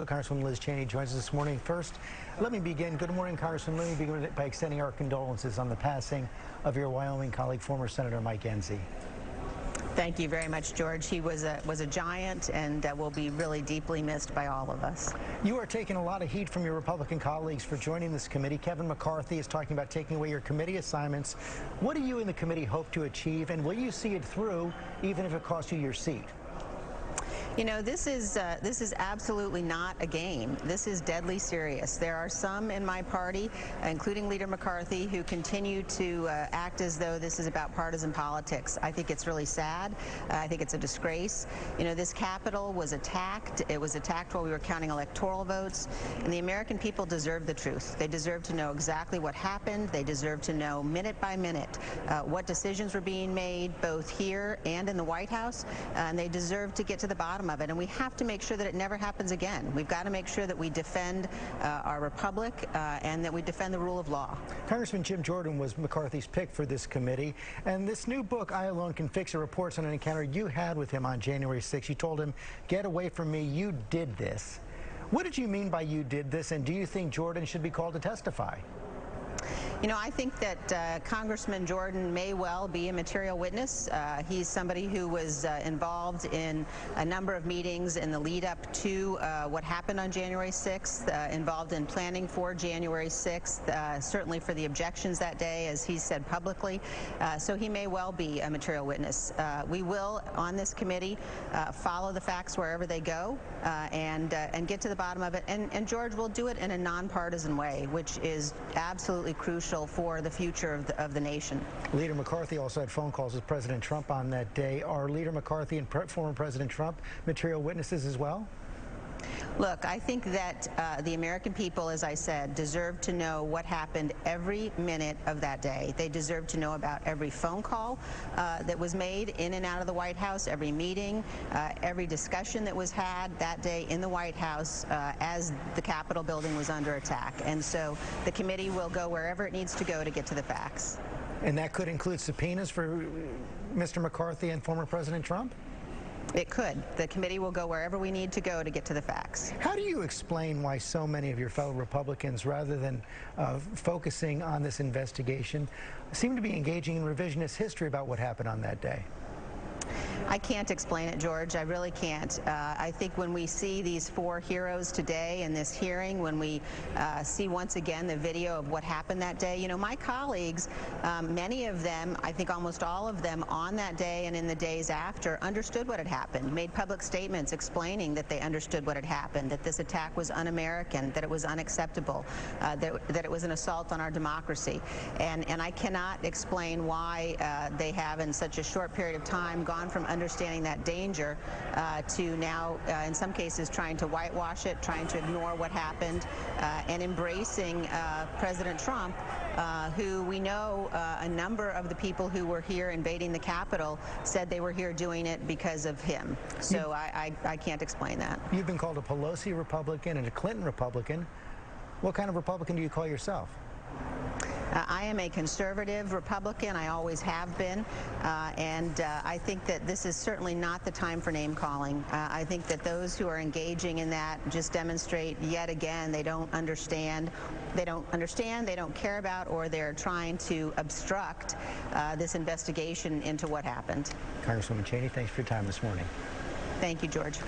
Congresswoman Liz Cheney joins us this morning. First, let me begin. Good morning, Congresswoman. Let me begin by extending our condolences on the passing of your Wyoming colleague, former Senator Mike Enzi. Thank you very much, George. He was a giant and will be really deeply missed by all of us. You are taking a lot of heat from your Republican colleagues for joining this committee. Kevin McCarthy is talking about taking away your committee assignments. What do you and the committee hope to achieve, and will you see it through, even if it costs you your seat? You know, this is absolutely not a game. This is deadly serious. There are some in my party, including Leader McCarthy, who continue to act as though this is about partisan politics. I think it's really sad. I think it's a disgrace. You know, this Capitol was attacked. It was attacked while we were counting electoral votes, and the American people deserve the truth. They deserve to know exactly what happened. They deserve to know minute by minute what decisions were being made, both here and in the White House, and they deserve to get to the bottom of it, and we have to make sure that it never happens again. We've got to make sure that we defend our republic and that we defend the rule of law. Congressman Jim Jordan was McCarthy's pick for this committee, and this new book, I Alone Can Fix It, reports on an encounter you had with him on January 6th. You told him, "Get away from me, you did this." What did you mean by "you did this," and do you think Jordan should be called to testify? You know, I think that Congressman Jordan may well be a material witness. He's somebody who was involved in a number of meetings in the lead up to what happened on January 6th, involved in planning for January 6th, certainly for the objections that day, as he said publicly. So he may well be a material witness. We will, on this committee, follow the facts wherever they go and get to the bottom of it. And George will do it in a nonpartisan way, which is absolutely crucial for the future of the nation. Leader McCarthy also had phone calls with President Trump on that day. Are Leader McCarthy and former President Trump material witnesses as well? Look, I think that the American people, as I said, deserve to know what happened every minute of that day. They deserve to know about every phone call that was made in and out of the White House, every meeting, every discussion that was had that day in the White House as the Capitol building was under attack. And so the committee will go wherever it needs to go to get to the facts. And that could include subpoenas for Mr. McCarthy and former President Trump? It could. The committee will go wherever we need to go to get to the facts. How do you explain why so many of your fellow Republicans, rather than focusing on this investigation, seem to be engaging in revisionist history about what happened on that day? I can't explain it, George. I really can't. I think when we see these four heroes today in this hearing, when we see once again the video of what happened that day, you know, my colleagues, many of them, I think almost all of them on that day and in the days after, understood what had happened, made public statements explaining that they understood what had happened, that this attack was un-American, that it was unacceptable, that it was an assault on our democracy. And I cannot explain why they have in such a short period of time gone from understanding that danger to now, in some cases, trying to whitewash it, trying to ignore what happened, and embracing President Trump, who we know a number of the people who were here invading the Capitol said they were here doing it because of him. So I can't explain that. You've been called a Pelosi Republican and a Clinton Republican. What kind of Republican do you call yourself? I am a conservative Republican. I always have been. And I think that this is certainly not the time for name calling. I think that those who are engaging in that just demonstrate yet again they don't understand. They don't care about, or they're trying to obstruct this investigation into what happened. Congresswoman Cheney, thanks for your time this morning. Thank you, George.